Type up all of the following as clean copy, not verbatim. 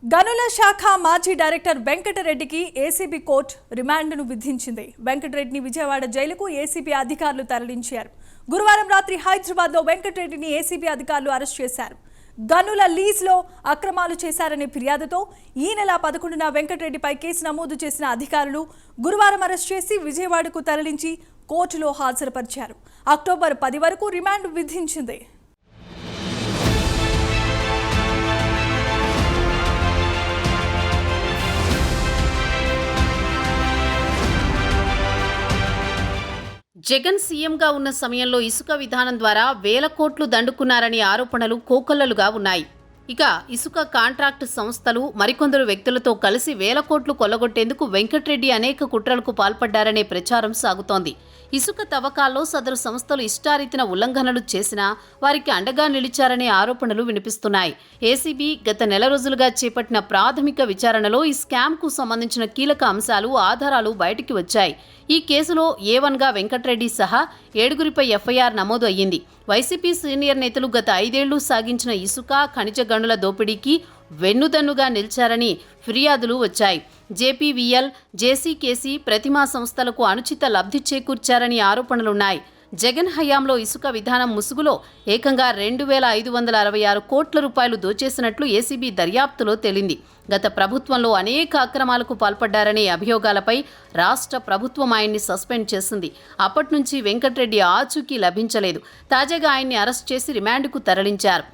గనుల శాఖ మాజీ డైరెక్టర్ వెంకటరెడ్డికి ఏసీబీ కోర్టు రిమాండ్ను విధించింది. వెంకటరెడ్డిని విజయవాడ జైలుకు ఏసీబీ అధికారులు తరలించారు. గురువారం రాత్రి హైదరాబాద్లో వెంకటరెడ్డిని ఏసీబీ అధికారులు అరెస్ట్ చేశారు. గనుల లీజ్లో అక్రమాలు చేశారనే ఫిర్యాదుతో ఈ నెల 11న వెంకటరెడ్డిపై కేసు నమోదు చేసిన అధికారులు గురువారం అరెస్ట్ చేసి విజయవాడకు తరలించి కోర్టులో హాజరుపరిచారు. అక్టోబర్ 10 వరకు రిమాండ్ విధించింది. జగన్ సీఎంగా ఉన్న సమయంలో ఇసుక విధానం ద్వారా వేల కోట్లు దండుకున్నారనే ఆరోపణలు కోకొల్లలుగా ఉన్నాయి. ఇక ఇసుక కాంట్రాక్టు సంస్థలు మరికొందరు వ్యక్తులతో కలిసి వేల కోట్లు కొల్లగొట్టేందుకు వెంకటరెడ్డి అనేక కుట్రలకు పాల్పడ్డారనే ప్రచారం సాగుతోంది. ఇసుక తవ్వకాల్లో సదరు సంస్థలు ఇష్టారీతిన ఉల్లంఘనలు చేసినా వారికి అండగా నిలిచారనే ఆరోపణలు వినిపిస్తున్నాయి. ఏసీబీ గత నెల రోజులుగా చేపట్టిన ప్రాథమిక విచారణలో ఈ స్కామ్కు సంబంధించిన కీలక అంశాలు, ఆధారాలు బయటికి వచ్చాయి. ఈ కేసులో A1గా వెంకటరెడ్డి సహా 7గురిపై ఎఫ్ఐఆర్ నమోదు అయ్యింది. వైసీపీ సీనియర్ నేతలు గత 5 ఏళ్లు సాగించిన ఇసుక, ఖనిజ గనుల దోపిడీకి వెన్నుదన్నుగా నిలిచారని ఫిర్యాదులు వచ్చాయి. జేపీవీఎల్, జేసీకేసీ, ప్రతిమా సంస్థలకు అనుచిత లబ్ధి చేకూర్చారని ఆరోపణలున్నాయి. జగన్ హయాంలో ఇసుక విధానం ముసుగులో ఏకంగా 2,566 కోట్ల రూపాయలు దోచేసినట్లు ఏసీబీ దర్యాప్తులో తేలింది. గత ప్రభుత్వంలో అనేక అక్రమాలకు పాల్పడ్డారనే అభియోగాలపై రాష్ట్ర ప్రభుత్వం ఆయన్ని సస్పెండ్ చేసింది. అప్పటి నుంచి వెంకటరెడ్డి ఆచూకీ లభించలేదు. తాజాగా ఆయన్ని అరెస్ట్ చేసి రిమాండ్కు తరలించారు.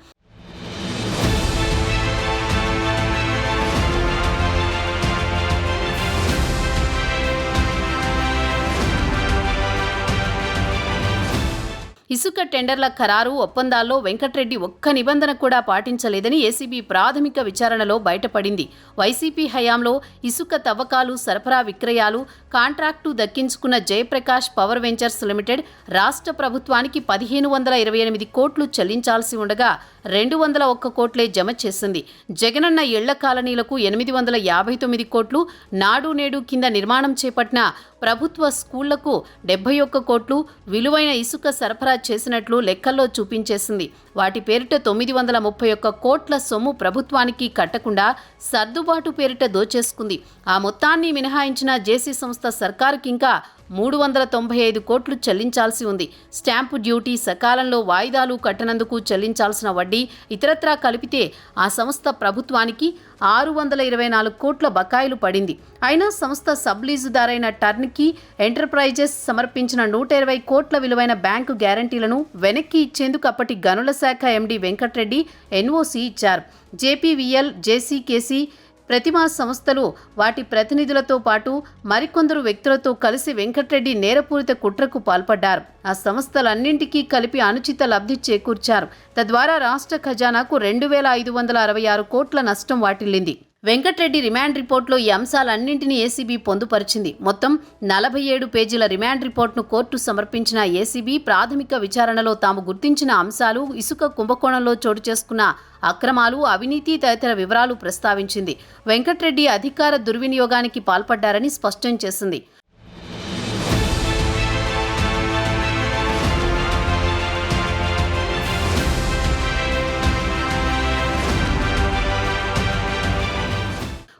ఇసుక టెండర్ల ఖరారు ఒప్పందాల్లో వెంకటరెడ్డి ఒక్క నిబంధన కూడా పాటించలేదని ఏసీబీ ప్రాథమిక విచారణలో బయటపడింది. వైసీపీ హయాంలో ఇసుక తవ్వకాలు, సరఫరా, విక్రయాలు, కాంట్రాక్టు దక్కించుకున్న జయప్రకాష్ పవర్ వెంచర్స్ లిమిటెడ్ రాష్ట్ర ప్రభుత్వానికి 1,528 కోట్లు చెల్లించాల్సి ఉండగా 201 కోట్లే జమ చేసింది. జగనన్న ఇళ్ల కాలనీలకు 859 కోట్లు, నాడు నేడు కింద నిర్మాణం చేపట్టిన ప్రభుత్వ స్కూళ్లకు 71 కోట్లు విలువైన ఇసుక సరఫరా చేసినట్లు లెక్కల్లో చూపించేసింది. వాటి పేరిట 931 కోట్ల సొమ్ము ప్రభుత్వానికి కట్టకుండా సర్దుబాటు పేరిట దోచేసుకుంది. ఆ మొత్తాన్ని మినహాయించిన జేసీ సంస్థ సర్కారుకి ఇంకా 395 కోట్లు చెల్లించాల్సి ఉంది. స్టాంపు డ్యూటీ, సకాలంలో వాయిదాలు కట్టనందుకు చెల్లించాల్సిన వడ్డీ, ఇతరత్రా కలిపితే ఆ సంస్థ ప్రభుత్వానికి 624 కోట్ల బకాయిలు పడింది. అయినా సంస్థ సబ్లీజుదారైన టర్న్కీ ఎంటర్ప్రైజెస్ సమర్పించిన 120 కోట్ల విలువైన బ్యాంకు గ్యారంటీలను వెనక్కి ఇచ్చేందుకు అప్పటి గనుల శాఖ ఎండీ వెంకటరెడ్డి ఎన్ఓసీ ఇచ్చారు. జేపీవీఎల్, జేసీకేసీ, ప్రతిమా సంస్థలు వాటి ప్రతినిధులతో పాటు మరికొందరు వ్యక్తులతో కలిసి వెంకటరెడ్డి నేరపూరిత కుట్రకు పాల్పడ్డారు. ఆ సంస్థలన్నింటికీ కలిపి అనుచిత లబ్ధి చేకూర్చారు. తద్వారా రాష్ట్ర ఖజానాకు 2,566 కోట్ల నష్టం వాటిల్లింది. వెంకటరెడ్డి రిమాండ్ రిపోర్టులో ఈ అంశాలన్నింటినీ ఏసీబీ పొందుపరిచింది. మొత్తం 47 పేజీల రిమాండ్ రిపోర్టును కోర్టు సమర్పించిన ఏసీబీ ప్రాథమిక విచారణలో తాము గుర్తించిన అంశాలు, ఇసుక కుంభకోణంలో చోటు చేసుకున్న అక్రమాలు, అవినీతి తదితర వివరాలు ప్రస్తావించింది. వెంకటరెడ్డి అధికార దుర్వినియోగానికి పాల్పడ్డారని స్పష్టం చేసింది.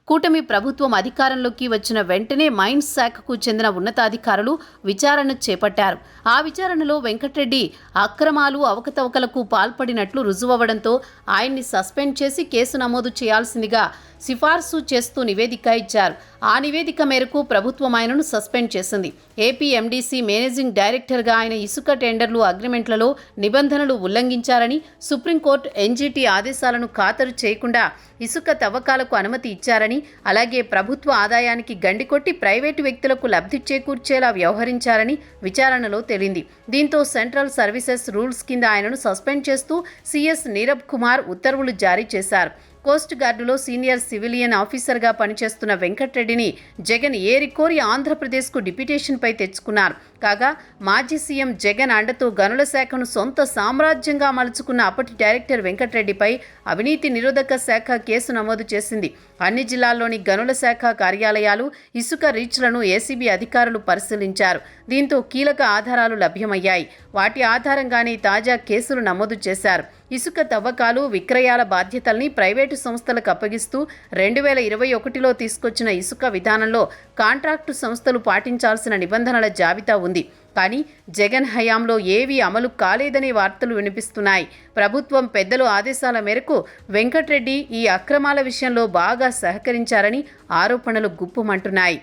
కూటమి ప్రభుత్వం అధికారంలోకి వచ్చిన వెంటనే మైన్స్ శాఖకు చెందిన ఉన్నతాధికారులు విచారణ చేపట్టారు. ఆ విచారణలో వెంకటరెడ్డి అక్రమాలు, అవకతవకలకు పాల్పడినట్లు రుజువవడంతో ఆయన్ని సస్పెండ్ చేసి కేసు నమోదు చేయాల్సిందిగా సిఫార్సు చేస్తూ నివేదిక ఇచ్చారు. ఆ నివేదిక మేరకు ప్రభుత్వం ఆయనను సస్పెండ్ చేసింది. ఏపీ ఎండీసీ మేనేజింగ్ డైరెక్టర్గా ఆయన ఇసుక టెండర్లు, అగ్రిమెంట్లలో నిబంధనలు ఉల్లంఘించారని, సుప్రీంకోర్టు ఎన్జీటీ ఆదేశాలను ఖాతరు చేయకుండా ఇసుక తవ్వకాలకు అనుమతి ఇచ్చారని, అలాగే ప్రభుత్వ ఆదాయానికి గండికొట్టి ప్రైవేటు వ్యక్తులకు లబ్ధి చేకూర్చేలా వ్యవహరించారని విచారణలో తేలింది. దీంతో సెంట్రల్ సర్వీసెస్ రూల్స్ కింద ఆయనను సస్పెండ్ చేస్తూ సీఎస్ నీరబ్ కుమార్ ఉత్తర్వులు జారీ చేశారు. కోస్ట్ గార్డులో సీనియర్ సివిలియన్ ఆఫీసర్గా పనిచేస్తున్న వెంకటరెడ్డిని జగన్ ఏరికోరి ఆంధ్రప్రదేశ్కు డిప్యూటేషన్పై తెచ్చుకున్నారు. కాగా మాజీ సీఎం జగన్ అండతో గనుల శాఖను సొంత సామ్రాజ్యంగా మలుచుకున్న అప్పటి డైరెక్టర్ వెంకటరెడ్డిపై అవినీతి నిరోధక శాఖ కేసు నమోదు చేసింది. అన్ని జిల్లాల్లోని గనుల శాఖ కార్యాలయాలు, ఇసుక రీచ్లను ఏసీబీ అధికారులు పరిశీలించారు. దీంతో కీలక ఆధారాలు లభ్యమయ్యాయి. వాటి ఆధారంగానే తాజా కేసులు నమోదు చేశారు. ఇసుక తవ్వకాలు విక్రయాల బాధ్యతల్ని ప్రైవేటు సంస్థలకు అప్పగిస్తూ 2021లో తీసుకొచ్చిన ఇసుక విధానంలో కాంట్రాక్టు సంస్థలు పాటించాల్సిన నిబంధనల జాబితా ఉంది. కానీ జగన్ హయాంలో ఏవీ అమలు కాలేదనే వార్తలు వినిపిస్తున్నాయి. ప్రభుత్వం పెద్దల ఆదేశాల మేరకు వెంకట్రెడ్డి ఈ అక్రమాల విషయంలో బాగా సహకరించారని ఆరోపణలు గుప్పుమంటున్నాయి.